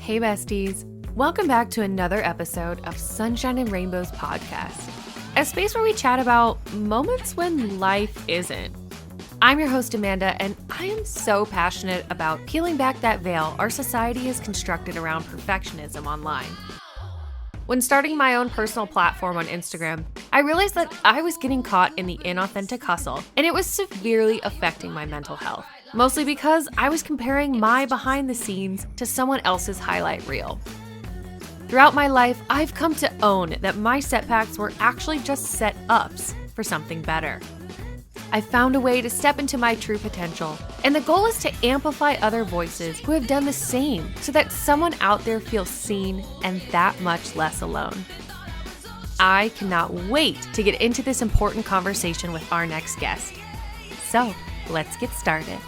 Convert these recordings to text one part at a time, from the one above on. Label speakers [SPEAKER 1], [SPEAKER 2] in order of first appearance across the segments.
[SPEAKER 1] Hey besties, welcome back to another episode of Sunshine and Rainbows podcast, a space where we chat about moments when life isn't. I'm your host Amanda, and I am so passionate about peeling back that veil our society has constructed around perfectionism online. When starting my own personal platform on Instagram, I realized that I was getting caught in the inauthentic hustle, and it was severely affecting my mental health. Mostly because I was comparing my behind the scenes to someone else's highlight reel. Throughout my life, I've come to own that my setbacks were actually just set-ups for something better. I found a way to step into my true potential, and the goal is to amplify other voices who have done the same so that someone out there feels seen and that much less alone. I cannot wait to get into this important conversation with our next guest. So, let's get started.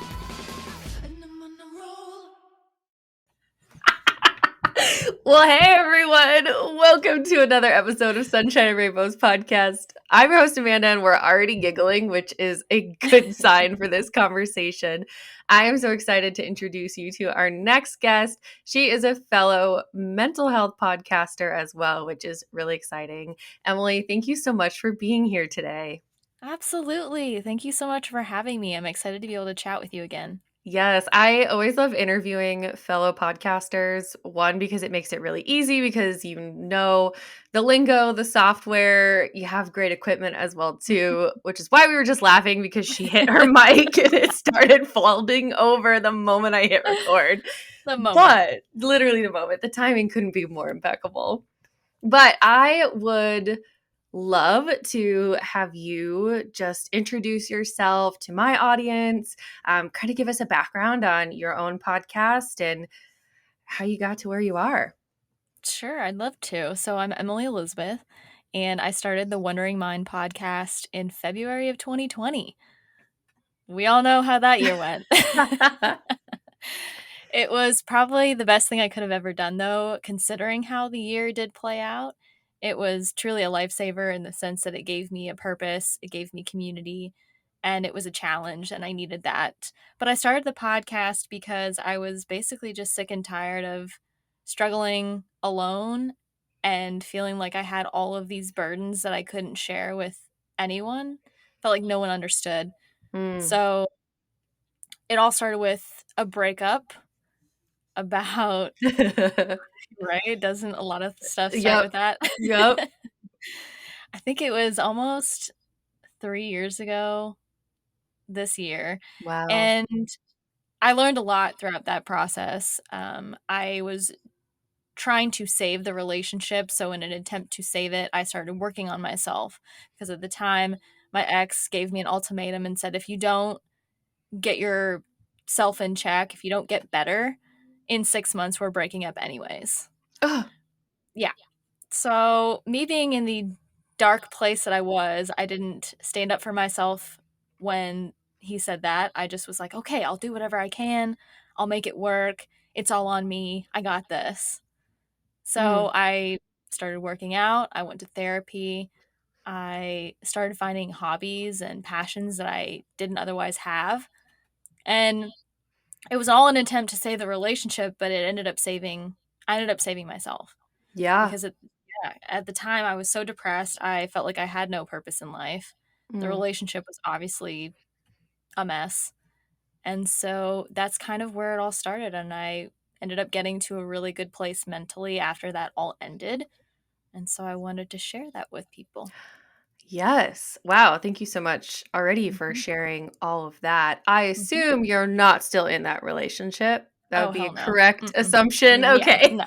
[SPEAKER 1] Well, hey everyone, welcome to another episode of Sunshine and Rainbows podcast. I'm your host Amanda, and we're already giggling, which is a good sign for this conversation. I am so excited to introduce you to our next guest. She is a fellow mental health podcaster as well, which is really exciting. Emily, thank you so much for being here today.
[SPEAKER 2] Absolutely. Thank you so much for having me. I'm excited to be able to chat with you again.
[SPEAKER 1] Yes, I always love interviewing fellow podcasters. One, because it makes it really easy because you know the lingo, the software, you have great equipment as well too, which is why we were just laughing because she hit her mic and it started folding over the moment I hit record.
[SPEAKER 2] The moment.
[SPEAKER 1] But literally the moment. The timing couldn't be more impeccable. But I would love to have you just introduce yourself to my audience, kind of give us a background on your own podcast and how you got to where you are.
[SPEAKER 2] Sure, I'd love to. So I'm Emily Elizabeth, and I started the Wondering Mind podcast in February of 2020. We all know how that year went. It was probably the best thing I could have ever done, though, considering how the year did play out. It was truly a lifesaver in the sense that it gave me a purpose, it gave me community, and it was a challenge, and I needed that. But I started the podcast because I was basically just sick and tired of struggling alone and feeling like I had all of these burdens that I couldn't share with anyone. Felt like no one understood. So it all started with a breakup about right? Doesn't a lot of stuff start with that?
[SPEAKER 1] Yep.
[SPEAKER 2] I think it was almost 3 years ago this year,
[SPEAKER 1] Wow.
[SPEAKER 2] and I learned a lot throughout that process. I was trying to save the relationship, so in an attempt to save it, I started working on myself because at the time, my ex gave me an ultimatum and said, "If you don't get yourself in check, if you don't get better, in 6 months, we're breaking up anyways." Yeah. So, me being in the dark place that I didn't stand up for myself when he said that. I just was like, okay, I'll do whatever I can. I'll make it work. It's all on me. I got this. So, I started working out. I went to therapy. I started finding hobbies and passions that I didn't otherwise have. And it was all an attempt to save the relationship, but I ended up saving myself.
[SPEAKER 1] Yeah.
[SPEAKER 2] Because at the time I was so depressed, I felt like I had no purpose in life. The relationship was obviously a mess. And so that's kind of where it all started. And I ended up getting to a really good place mentally after that all ended. And so I wanted to share that with people.
[SPEAKER 1] Yes. Wow. Thank you so much already for sharing all of that. I assume you're not still in that relationship. That would
[SPEAKER 2] Oh,
[SPEAKER 1] be a
[SPEAKER 2] hell no.
[SPEAKER 1] correct assumption.
[SPEAKER 2] Yeah,
[SPEAKER 1] Okay.
[SPEAKER 2] no.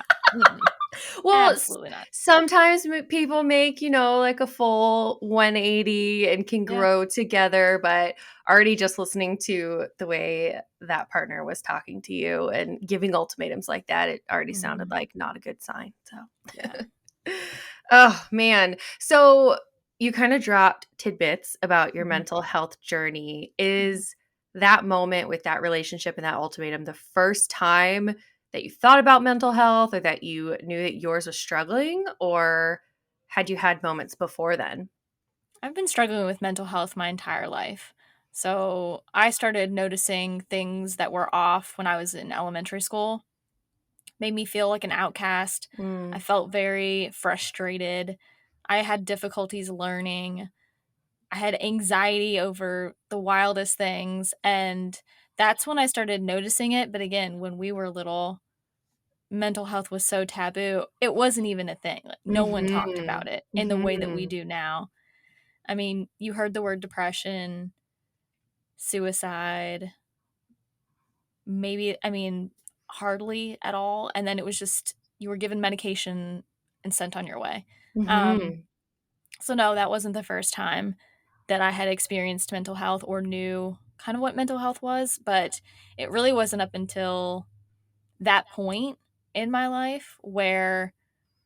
[SPEAKER 1] Well,
[SPEAKER 2] Absolutely not.
[SPEAKER 1] sometimes people make, like a full 180 and can
[SPEAKER 2] Yeah.
[SPEAKER 1] grow together, but already just listening to the way that partner was talking to you and giving ultimatums like that, it already sounded like not a good sign. So,
[SPEAKER 2] Yeah.
[SPEAKER 1] oh man. So you kind of dropped tidbits about your mental health journey. Is that moment with that relationship and that ultimatum the first time that you thought about mental health or that you knew that yours was struggling, or had you had moments before then?
[SPEAKER 2] I've been struggling with mental health my entire life. So I started noticing things that were off when I was in elementary school. made me feel like an outcast. I
[SPEAKER 1] Mm.
[SPEAKER 2] felt very frustrated. I had difficulties learning. I had anxiety over the wildest things. And that's when I started noticing it. But again, when we were little, mental health was so taboo. It wasn't even a thing. Like, no one talked
[SPEAKER 1] Mhm.
[SPEAKER 2] about it in the way that we
[SPEAKER 1] Mhm.
[SPEAKER 2] do now. I mean, you heard the word depression, suicide, maybe, I mean, hardly at all. And then it was just, you were given medication and sent on your way. Um,
[SPEAKER 1] Mhm.
[SPEAKER 2] so, no, that wasn't the first time that I had experienced mental health or knew kind of what mental health was. But it really wasn't up until that point in my life where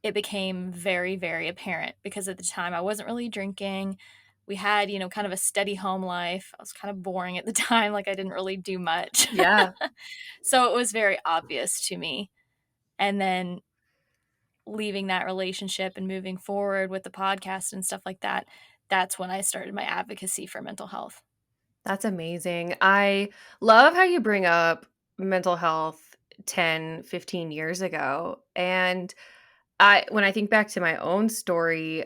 [SPEAKER 2] it became very, very apparent because at the time I wasn't really drinking. We had, kind of a steady home life. I was kind of boring at the time, like I didn't really do much.
[SPEAKER 1] Yeah.
[SPEAKER 2] So it was very obvious to me. And then leaving that relationship and moving forward with the podcast and stuff like that, that's when I started my advocacy for mental health.
[SPEAKER 1] That's amazing. I love how you bring up mental health 10, 15 years ago. And when I think back to my own story,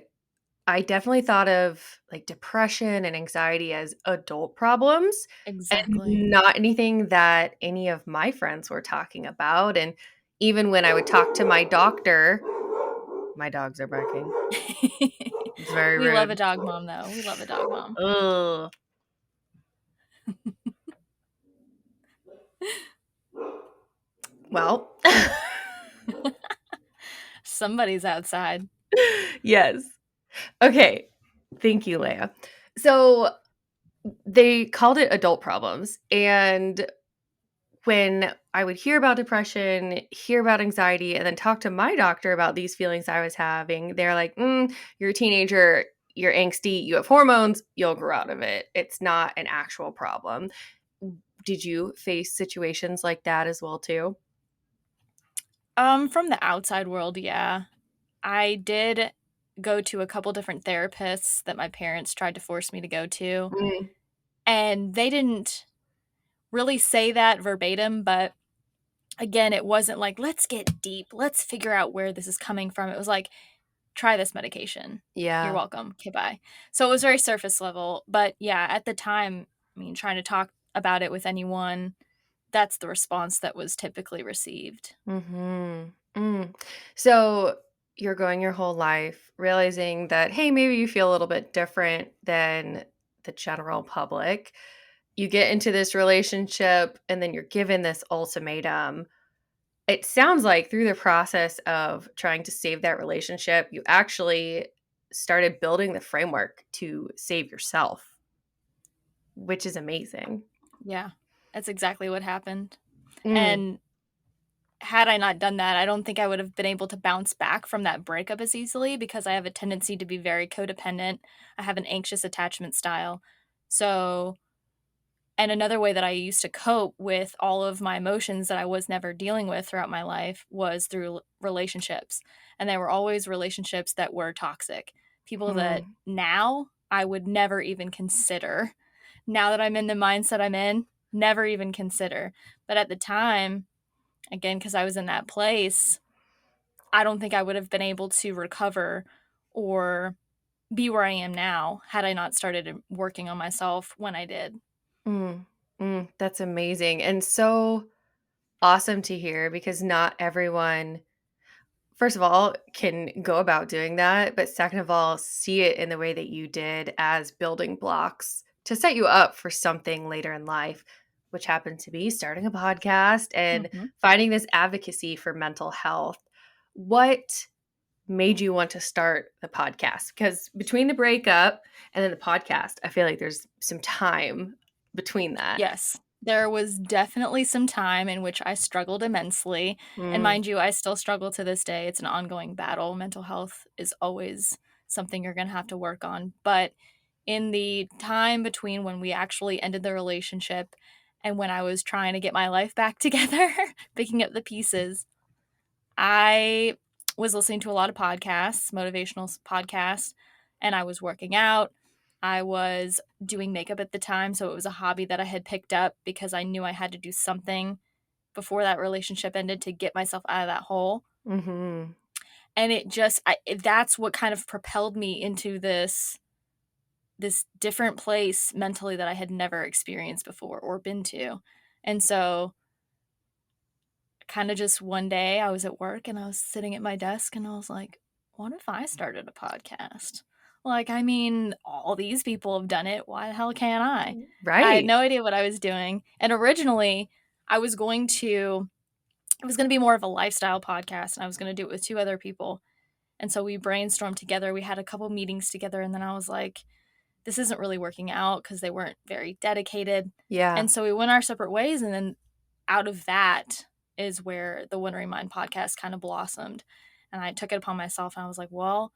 [SPEAKER 1] I definitely thought of like depression and anxiety as adult problems and
[SPEAKER 2] Exactly.
[SPEAKER 1] not anything that any of my friends were talking about. And even when I would talk to my doctor, my dogs are barking. It's very
[SPEAKER 2] We love a
[SPEAKER 1] rude.
[SPEAKER 2] dog mom, though. We love a dog mom.
[SPEAKER 1] Ugh. Well,
[SPEAKER 2] Somebody's outside.
[SPEAKER 1] yes. Okay. Thank you, Leia. So they called it adult problems. And when I would hear about depression, hear about anxiety, and then talk to my doctor about these feelings I was having, they're like, you're a teenager, you're angsty, you have hormones, you'll grow out of it. It's not an actual problem. Did you face situations like that as well, too?
[SPEAKER 2] From the outside world, yeah. I did go to a couple different therapists that my parents tried to force me to go to,
[SPEAKER 1] Mm,
[SPEAKER 2] and they didn't really say that verbatim, but again, it wasn't like, "Let's get deep. Let's figure out where this is coming from." It was like, "Try this medication. You're
[SPEAKER 1] yeah.
[SPEAKER 2] welcome. Okay, bye." So it was very surface level, but yeah, at the time, I mean, trying to talk about it with anyone, that's the response that was typically received.
[SPEAKER 1] Mhm. Mm. So you're going your whole life realizing that, hey, maybe you feel a little bit different than the general public. You get into this relationship and then you're given this ultimatum. It sounds like through the process of trying to save that relationship, you actually started building the framework to save yourself, which is amazing.
[SPEAKER 2] Yeah, that's exactly what happened.
[SPEAKER 1] Mm,
[SPEAKER 2] And had I not done that, I don't think I would have been able to bounce back from that breakup as easily because I have a tendency to be very codependent. I have an anxious attachment style. So, and another way that I used to cope with all of my emotions that I was never dealing with throughout my life was through relationships. And they were always relationships that were toxic. People that
[SPEAKER 1] mm,
[SPEAKER 2] now I would never even consider. Now that I'm in the mindset I'm in, never even consider. But at the time, again, because I was in that place, I don't think I would have been able to recover or be where I am now had I not started working on myself when I did.
[SPEAKER 1] mm, That's amazing. And so awesome to hear because not everyone, first of all, can go about doing that. But second of all, see it in the way that you did as building blocks to set you up for something later in life, which happened to be starting a podcast and
[SPEAKER 2] Hmm.
[SPEAKER 1] finding this advocacy for mental health. What made you want to start the podcast? Because between the breakup and then the podcast, I feel like there's some time between that.
[SPEAKER 2] Yes, there was definitely some time in which I struggled immensely. And
[SPEAKER 1] Mm,
[SPEAKER 2] mind you, I still struggle to this day. It's an ongoing battle. Mental health is always something you're going to have to work on. But in the time between when we actually ended the relationship and when I was trying to get my life back together, picking up the pieces, I was listening to a lot of podcasts, motivational podcasts, and I was working out. I was doing makeup at the time, so it was a hobby that I had picked up because I knew I had to do something before that relationship ended to get myself out of that hole.
[SPEAKER 1] Mm-hmm.
[SPEAKER 2] And that's what kind of propelled me into this different place mentally that I had never experienced before or been to. And so kind of just one day I was at work and I was sitting at my desk and I was like, what if I started a podcast? Like, I mean, all these people have done it. Why the hell can't I? I had
[SPEAKER 1] Right.
[SPEAKER 2] no idea what I was doing. And originally, I was going to, it was going to be more of a lifestyle podcast and I was going to do it with 2 other people. And so we brainstormed together. We had a couple meetings together. And then I was like, this isn't really working out because they weren't very dedicated.
[SPEAKER 1] Yeah.
[SPEAKER 2] And so we went our separate ways. And then out of that is where the Wintering Mind podcast kind of blossomed. And I took it upon myself and I was like, well,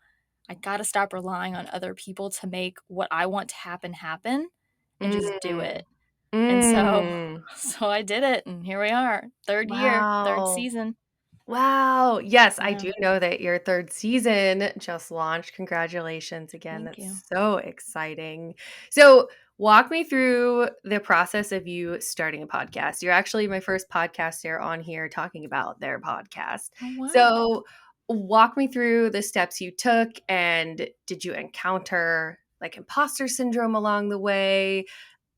[SPEAKER 2] I got to stop relying on other people to make what I want to happen and just do
[SPEAKER 1] Mm.
[SPEAKER 2] it. And so,
[SPEAKER 1] Mm.
[SPEAKER 2] so I did it. And here we are, 3rd year, 3rd
[SPEAKER 1] Wow.
[SPEAKER 2] season.
[SPEAKER 1] Wow. Yes, I
[SPEAKER 2] Yeah.
[SPEAKER 1] do know that your 3rd season just launched. Congratulations again.
[SPEAKER 2] Thank you.
[SPEAKER 1] That's so exciting. So, walk me through the process of you starting a podcast. You're actually my first podcaster on here talking about their podcast.
[SPEAKER 2] Oh, wow.
[SPEAKER 1] So, walk me through the steps you took, and did you encounter like imposter syndrome along the way?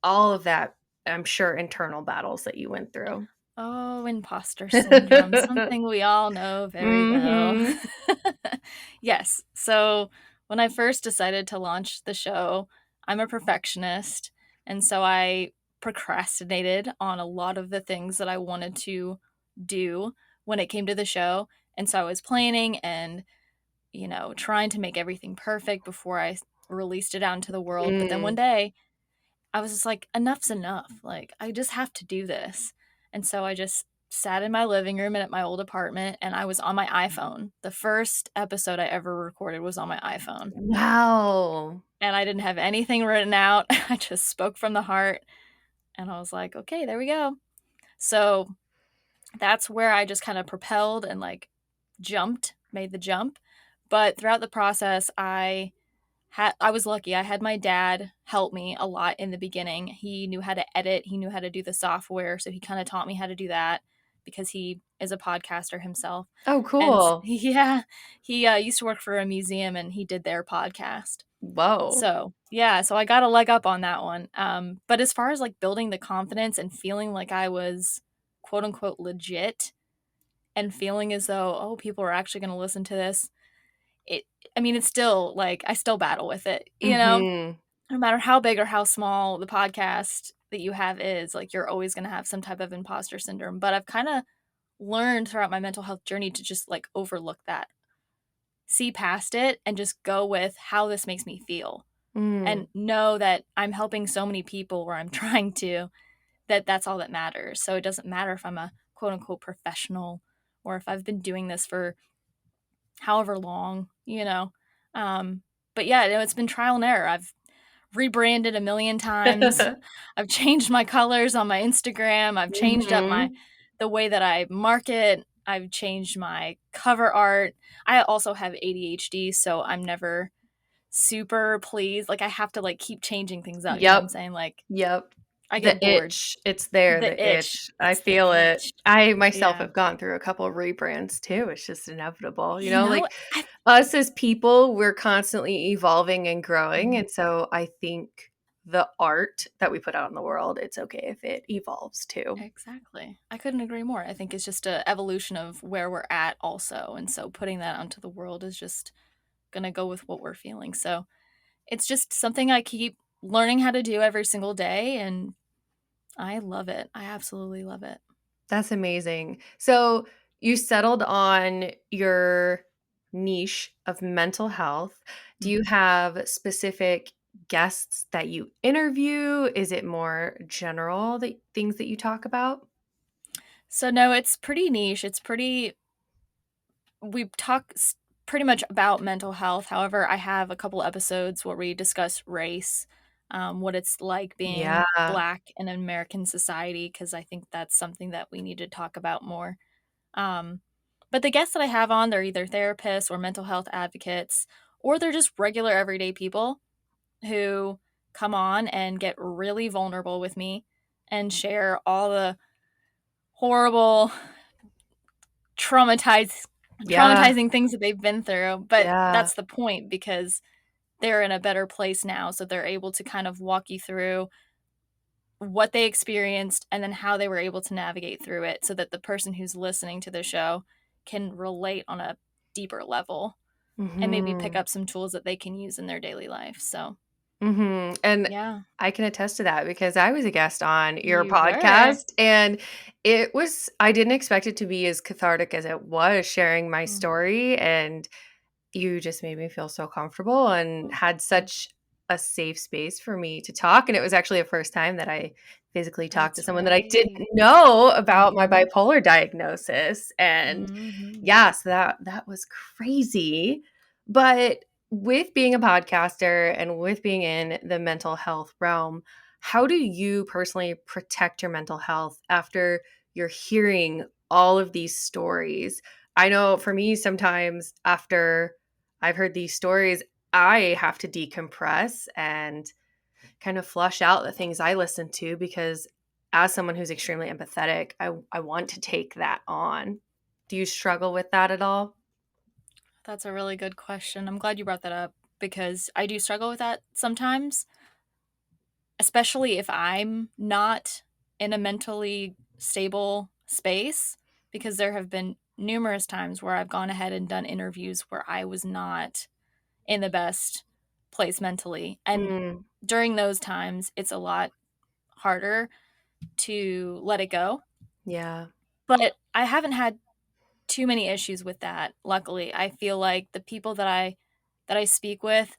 [SPEAKER 1] All of that, I'm sure, internal battles that you went through.
[SPEAKER 2] Oh, imposter syndrome, something we all know very well.
[SPEAKER 1] Mhm.
[SPEAKER 2] Yes. So when I first decided to launch the show, I'm a perfectionist. And so I procrastinated on a lot of the things that I wanted to do when it came to the show. And so I was planning and, trying to make everything perfect before I released it out into the world. But then one
[SPEAKER 1] Mm.
[SPEAKER 2] day I was just like, enough's enough. Like, I just have to do this. And so I just sat in my living room and at my old apartment and I was on my iPhone. The first episode I ever recorded was on my iPhone.
[SPEAKER 1] Wow.
[SPEAKER 2] And I didn't have anything written out. I just spoke from the heart. And I was like, okay, there we go. So that's where I just kind of propelled and like made the jump. But throughout the process, I was lucky. I had my dad help me a lot in the beginning. He knew how to edit, he knew how to do the software, so he kind of taught me how to do that because he is a podcaster himself.
[SPEAKER 1] Oh,
[SPEAKER 2] And
[SPEAKER 1] cool.
[SPEAKER 2] yeah, he used to work for a museum and he did their podcast.
[SPEAKER 1] Whoa.
[SPEAKER 2] So yeah, so I got a leg up on that one. But as far as like building the confidence and feeling like I was quote unquote legit and feeling as though, oh, people are actually going to listen to this, it, I mean, it's still like I still battle with it,
[SPEAKER 1] Mhm.
[SPEAKER 2] no matter how big or how small the podcast that you have is, like you're always going to have some type of imposter syndrome. But I've kind of learned throughout my mental health journey to just like overlook that, see past it, and just go with how this makes me feel
[SPEAKER 1] Mm.
[SPEAKER 2] and know that I'm helping so many people where I'm trying to, that's all that matters. So it doesn't matter if I'm a quote unquote professional or if I've been doing this for however long. But yeah, it's been trial and error. I've rebranded a million times. I've changed my colors on my Instagram. I've changed up
[SPEAKER 1] Mhm.
[SPEAKER 2] the way that I market. I've changed my cover art. I also have ADHD, so I'm never super pleased. Like I have to like keep changing things up, you know what I'm
[SPEAKER 1] Yep.
[SPEAKER 2] saying? Like
[SPEAKER 1] Yep.
[SPEAKER 2] I
[SPEAKER 1] The
[SPEAKER 2] get bored.
[SPEAKER 1] itch. It's there,
[SPEAKER 2] The
[SPEAKER 1] the
[SPEAKER 2] itch.
[SPEAKER 1] itch. I
[SPEAKER 2] It's the
[SPEAKER 1] feel it.
[SPEAKER 2] itch.
[SPEAKER 1] I myself
[SPEAKER 2] Yeah.
[SPEAKER 1] have gone through a couple rebrands too. It's just inevitable.
[SPEAKER 2] You know,
[SPEAKER 1] Like
[SPEAKER 2] I
[SPEAKER 1] us as people, we're constantly evolving and growing.
[SPEAKER 2] Mhm.
[SPEAKER 1] And so I think the art that we put out in the world, it's okay if it evolves too.
[SPEAKER 2] Exactly. I couldn't agree more. I think it's just a evolution of where we're at also. And so putting that onto the world is just going to go with what we're feeling. So it's just something I keep learning how to do every single day. And I love it. I absolutely love it.
[SPEAKER 1] That's amazing. So you settled on your niche of mental health. Do you
[SPEAKER 2] Mhm.
[SPEAKER 1] have specific guests that you interview? Is it more general things that you talk about?
[SPEAKER 2] So, no, it's pretty niche. We talk pretty much about mental health. However, I have a couple episodes where we discuss race, what it's like
[SPEAKER 1] Yeah.
[SPEAKER 2] being Black in American society, because I think that's something that we need to talk about more. Um, but the guests that I have on, they're either therapists or mental health advocates, or they're just regular everyday people who come on and get really vulnerable with me and share all the horrible, traumatized
[SPEAKER 1] Yeah.
[SPEAKER 2] traumatizing things that they've been through. But
[SPEAKER 1] Yeah.
[SPEAKER 2] that's the point, because they're in a better place now, so they're able to kind of walk you through what they experienced and then how they were able to navigate through it, so that the person who's listening to the show can relate on a deeper level and maybe pick
[SPEAKER 1] Mhm.
[SPEAKER 2] up some tools that they can use in their daily life. So,
[SPEAKER 1] Mhm. And
[SPEAKER 2] yeah.
[SPEAKER 1] I can attest to that because I was a guest on your
[SPEAKER 2] You were.
[SPEAKER 1] podcast, and I didn't expect it to be as cathartic as it was, sharing my
[SPEAKER 2] Mm.
[SPEAKER 1] story, and you just made me feel so comfortable and had such a safe space for me to talk. And it was actually the first time that I physically talked to
[SPEAKER 2] That's
[SPEAKER 1] someone that I didn't
[SPEAKER 2] right.
[SPEAKER 1] know about my
[SPEAKER 2] Mhm.
[SPEAKER 1] bipolar diagnosis. And
[SPEAKER 2] Mhm.
[SPEAKER 1] yeah, so that was crazy. But with being a podcaster and with being in the mental health realm, how do you personally protect your mental health after you're hearing all of these stories? I know for me, sometimes after I've heard these stories, I have to decompress and kind of flush out the things I listen to because as someone who's extremely empathetic, I want to take that on. Do you struggle with that at all?
[SPEAKER 2] That's a really good question. I'm glad you brought that up, because I do struggle with that sometimes, especially if I'm not in a mentally stable space, because there have been numerous times where I've gone ahead and done interviews where I was not in the best place mentally. And
[SPEAKER 1] Mm,
[SPEAKER 2] during those times, it's a lot harder to let it go.
[SPEAKER 1] yeah.
[SPEAKER 2] But I haven't had too many issues with that. Luckily, I feel like the people that I speak with,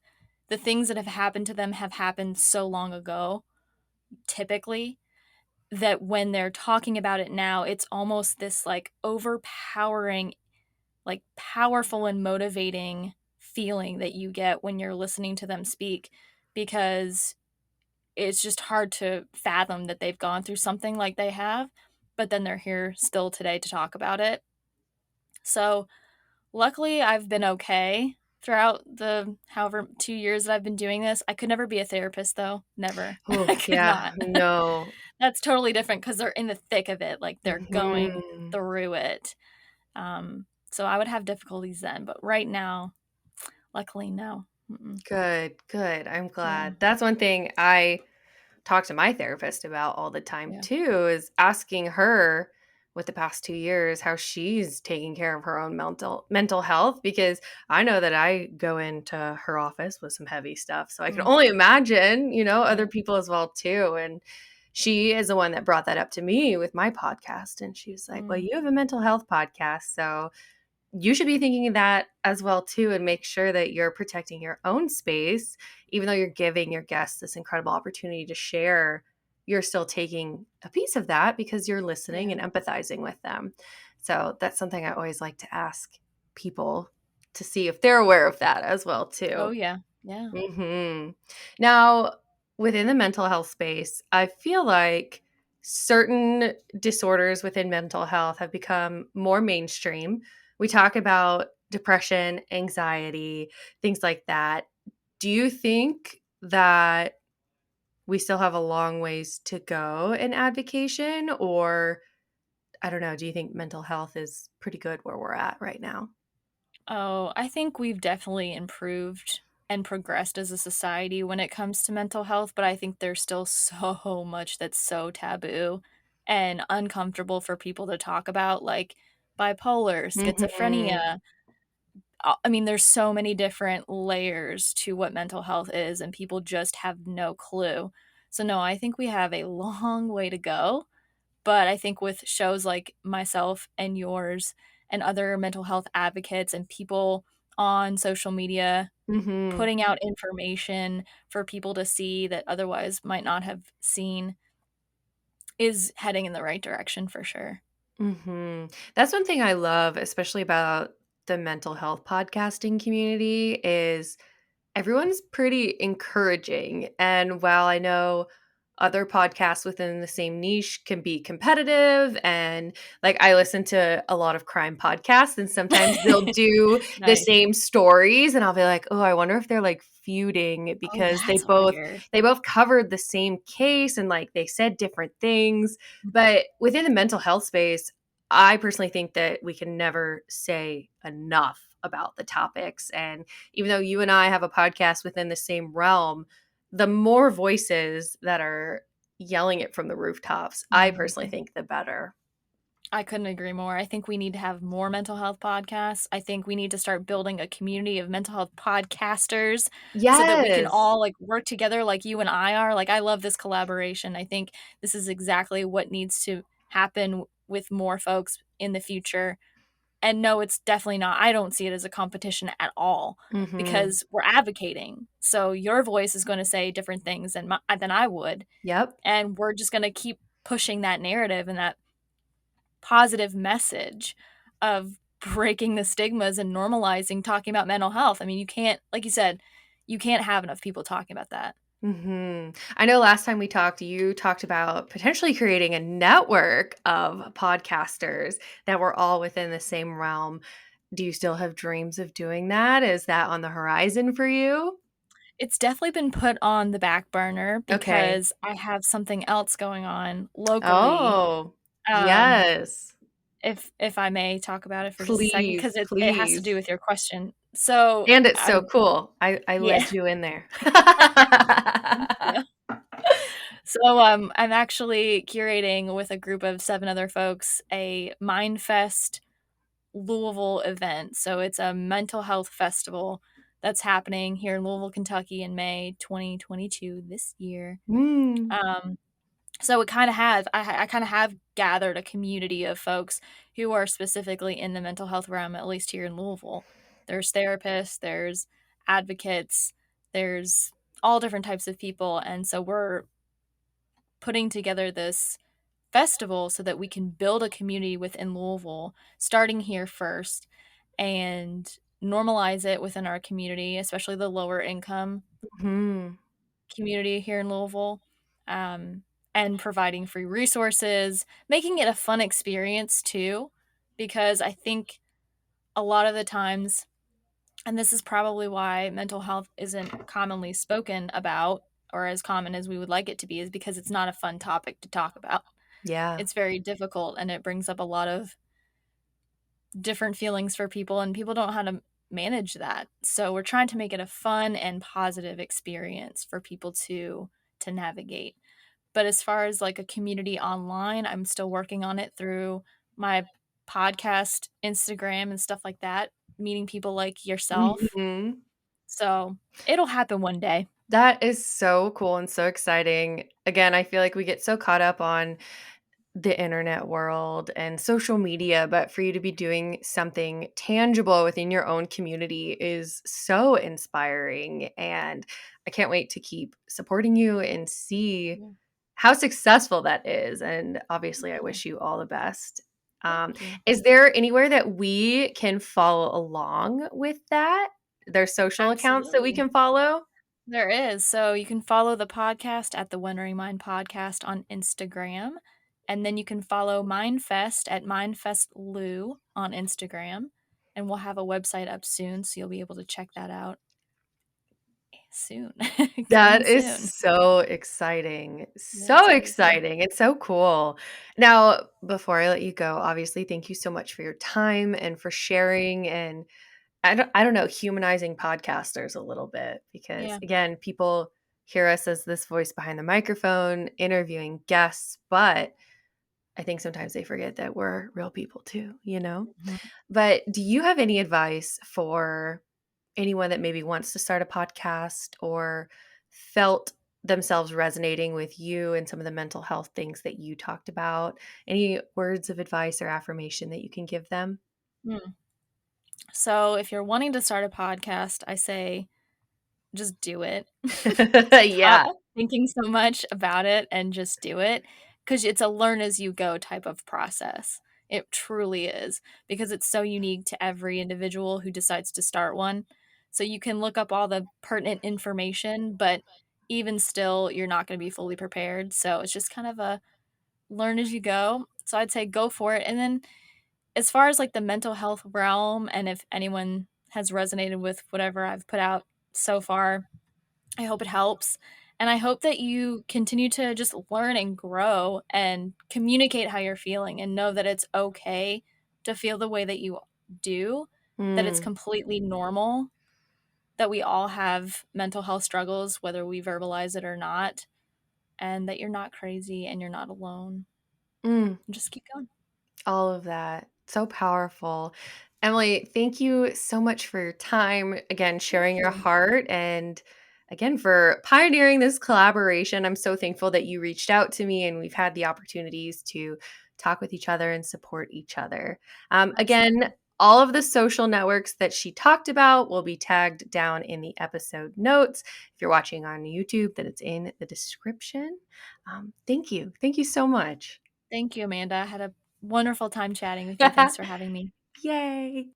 [SPEAKER 2] the things that have happened to them have happened so long ago, typically, that when they're talking about it now, it's almost this like overpowering, like powerful and motivating feeling that you get when you're listening to them speak, because it's just hard to fathom that they've gone through something like they have, but then they're here still today to talk about it. So, luckily, I've been okay throughout the however 2 years that I've been doing this. I could never be a therapist, though. Never.
[SPEAKER 1] Oh,
[SPEAKER 2] I could
[SPEAKER 1] yeah.
[SPEAKER 2] not.
[SPEAKER 1] No.
[SPEAKER 2] That's totally different, because 'cause they're in the thick of it, like, they're going
[SPEAKER 1] Mhm.
[SPEAKER 2] through it. So I would have difficulties then, but right now, luckily, no. Mm-mm.
[SPEAKER 1] Good, good. I'm
[SPEAKER 2] Yeah,
[SPEAKER 1] glad. That's one thing I talk to my therapist about all the time
[SPEAKER 2] yeah.
[SPEAKER 1] too is asking her with the past 2 years how she's taking care of her own mental health because I know that I go into her office with some heavy stuff. So I can
[SPEAKER 2] Mm,
[SPEAKER 1] only imagine, other
[SPEAKER 2] yeah.
[SPEAKER 1] people as well too. And she is the one that brought that up to me with my podcast. And she was like, well,
[SPEAKER 2] Mm,
[SPEAKER 1] you have a mental health podcast. So you should be thinking of that as well too and make sure that you're protecting your own space even though you're giving your guests this incredible opportunity to share. You're still taking a piece of that because you're listening
[SPEAKER 2] yeah.
[SPEAKER 1] and empathizing with them. So that's something I always like to ask people to see if they're aware of that as well
[SPEAKER 2] Oh,
[SPEAKER 1] too.
[SPEAKER 2] yeah. Yeah.
[SPEAKER 1] Now, within the mental health space, I feel like certain disorders within mental health have become more mainstream. We talk about depression, anxiety, things like that. Do you think that we still have a long ways to go in advocation? Or, I don't know, do you think mental health is pretty good where we're at right now?
[SPEAKER 2] Oh, I think we've definitely improved and progressed as a society when it comes to mental health, but I think there's still so much that's so taboo and uncomfortable for people to talk about, like bipolar,
[SPEAKER 1] Hmm.
[SPEAKER 2] schizophrenia. I mean, there's so many different layers to what mental health is, and people just have no clue. So, no, I think we have a long way to go. But I think with shows like myself and yours and other mental health advocates and people on social media
[SPEAKER 1] Hmm.
[SPEAKER 2] putting out information for people to see that otherwise might not have seen, is heading in the right direction for sure.
[SPEAKER 1] That's one thing I love, especially about the mental health podcasting community, is everyone's pretty encouraging. And while I know other podcasts within the same niche can be competitive, and like I listen to a lot of crime podcasts, and sometimes they'll do the
[SPEAKER 2] Nice.
[SPEAKER 1] same stories and I'll be like, "Oh, I wonder if they're like feuding
[SPEAKER 2] Oh,
[SPEAKER 1] because
[SPEAKER 2] that's weird.
[SPEAKER 1] they both covered the same case and like they said different things." But within the mental health space, I personally think that we can never say enough about the topics. And even though you and I have a podcast within the same realm, the more voices that are yelling it from the rooftops, I personally
[SPEAKER 2] Mhm.
[SPEAKER 1] think the better.
[SPEAKER 2] I couldn't agree more. I think we need to have more mental health podcasts. I think we need to start building a community of mental health podcasters so that we can
[SPEAKER 1] Yes.
[SPEAKER 2] all like work together like you and I are. Like I love this collaboration. I think this is exactly what needs to happen with more folks in the future. And no, it's definitely not. I don't see it as a competition at all
[SPEAKER 1] Mhm.
[SPEAKER 2] because we're advocating. So your voice is going to say different things than I would,
[SPEAKER 1] Yep.
[SPEAKER 2] and we're just going to keep pushing that narrative and that positive message of breaking the stigmas and normalizing talking about mental health. I mean, you can't, like you said, you can't have enough people talking about that.
[SPEAKER 1] I know last time we talked, you talked about potentially creating a network of podcasters that were all within the same realm. Do you still have dreams of doing that? Is that on the horizon for you?
[SPEAKER 2] It's definitely been put on the back burner
[SPEAKER 1] Okay.
[SPEAKER 2] because I have something else going on locally.
[SPEAKER 1] Oh,
[SPEAKER 2] Um,
[SPEAKER 1] yes.
[SPEAKER 2] if I may talk about it for just a second,
[SPEAKER 1] Please,
[SPEAKER 2] because it has to do
[SPEAKER 1] please.
[SPEAKER 2] with your question. So
[SPEAKER 1] And it's so
[SPEAKER 2] I'm
[SPEAKER 1] cool. I
[SPEAKER 2] yeah.
[SPEAKER 1] led you in there.
[SPEAKER 2] Thank you. So, I'm actually curating with a group of 7 other folks a MindFest Louisville event. So it's a mental health festival that's happening here in Louisville, Kentucky in May 2022 this year.
[SPEAKER 1] Mm.
[SPEAKER 2] Um, so it kind of has I kind of have gathered a community of folks who are specifically in the mental health realm, at least here in Louisville. There's therapists, there's advocates, there's all different types of people, and so we're putting together this festival so that we can build a community within Louisville, starting here first, and normalize it within our community, especially the lower income
[SPEAKER 1] Mhm.
[SPEAKER 2] community here in Louisville, um, and providing free resources, making it a fun experience too, because I think a lot of the times, and this is probably why mental health isn't commonly spoken about or as common as we would like it to be, is because it's not a fun topic to talk about.
[SPEAKER 1] Yeah.
[SPEAKER 2] It's very difficult and it brings up a lot of different feelings for people, and people don't know how to manage that. So we're trying to make it a fun and positive experience for people to navigate. But as far as like a community online, I'm still working on it through my podcast, Instagram, and stuff like that, meeting people like yourself.
[SPEAKER 1] Mhm.
[SPEAKER 2] So it'll happen one day.
[SPEAKER 1] That is so cool and so exciting. Again, I feel like we get so caught up on the internet world and social media, but for you to be doing something tangible within your own community is so inspiring. And I can't wait to keep supporting you and see
[SPEAKER 2] Yeah.
[SPEAKER 1] how successful that is. And obviously, I
[SPEAKER 2] Thank you.
[SPEAKER 1] wish you all the best.
[SPEAKER 2] Thank you.
[SPEAKER 1] Is there anywhere that we can follow along with that? There's social accounts that we
[SPEAKER 2] Absolutely.
[SPEAKER 1] can follow?
[SPEAKER 2] There is. So you can follow the podcast at the Wondering Mind Podcast on Instagram. And then you can follow Mindfest at MindfestLou on Instagram. And we'll have a website up soon, so you'll be able to check that out soon. Coming
[SPEAKER 1] That is
[SPEAKER 2] soon.
[SPEAKER 1] so exciting.
[SPEAKER 2] Yeah,
[SPEAKER 1] So
[SPEAKER 2] it's crazy.
[SPEAKER 1] exciting. It's so cool. Now, before I let you go, obviously, thank you so much for your time and for sharing and I don't know, humanizing podcasters a little bit because
[SPEAKER 2] Yeah.
[SPEAKER 1] again, people hear us as this voice behind the microphone interviewing guests, but I think sometimes they forget that we're real people too, you know?
[SPEAKER 2] Mhm.
[SPEAKER 1] But do you have any advice for anyone that maybe wants to start a podcast or felt themselves resonating with you and some of the mental health things that you talked about? Any words of advice or affirmation that you can give them?
[SPEAKER 2] Mm. So if you're wanting to start a podcast, I say just do it. Stop
[SPEAKER 1] Yeah.
[SPEAKER 2] thinking so much about it and just do it, because it's a learn as you go type of process. It truly is, because it's so unique to every individual who decides to start one. So you can look up all the pertinent information, but even still, you're not going to be fully prepared. So it's just kind of a learn as you go. So I'd say go for it. And then as far as like the mental health realm, and if anyone has resonated with whatever I've put out so far, I hope it helps. And I hope that you continue to just learn and grow and communicate how you're feeling and know that it's okay to feel the way that you do, that it's
[SPEAKER 1] Mm,
[SPEAKER 2] completely normal, that we all have mental health struggles, whether we verbalize it or not, and that you're not crazy and you're not alone.
[SPEAKER 1] mm.
[SPEAKER 2] And just keep going.
[SPEAKER 1] All of that. So powerful. Emily, thank you so much for your time, again,
[SPEAKER 2] Thank
[SPEAKER 1] sharing your
[SPEAKER 2] you.
[SPEAKER 1] heart, and again, for pioneering this collaboration. I'm so thankful that you reached out to me and we've had the opportunities to talk with each other and support each other. Again,
[SPEAKER 2] Absolutely.
[SPEAKER 1] all of the social networks that she talked about will be tagged down in the episode notes. If you're watching on YouTube, then it's in the description. Thank you. Thank you so much.
[SPEAKER 2] Thank you, Amanda. I had a wonderful time chatting with you. Thanks for having me.
[SPEAKER 1] Yay.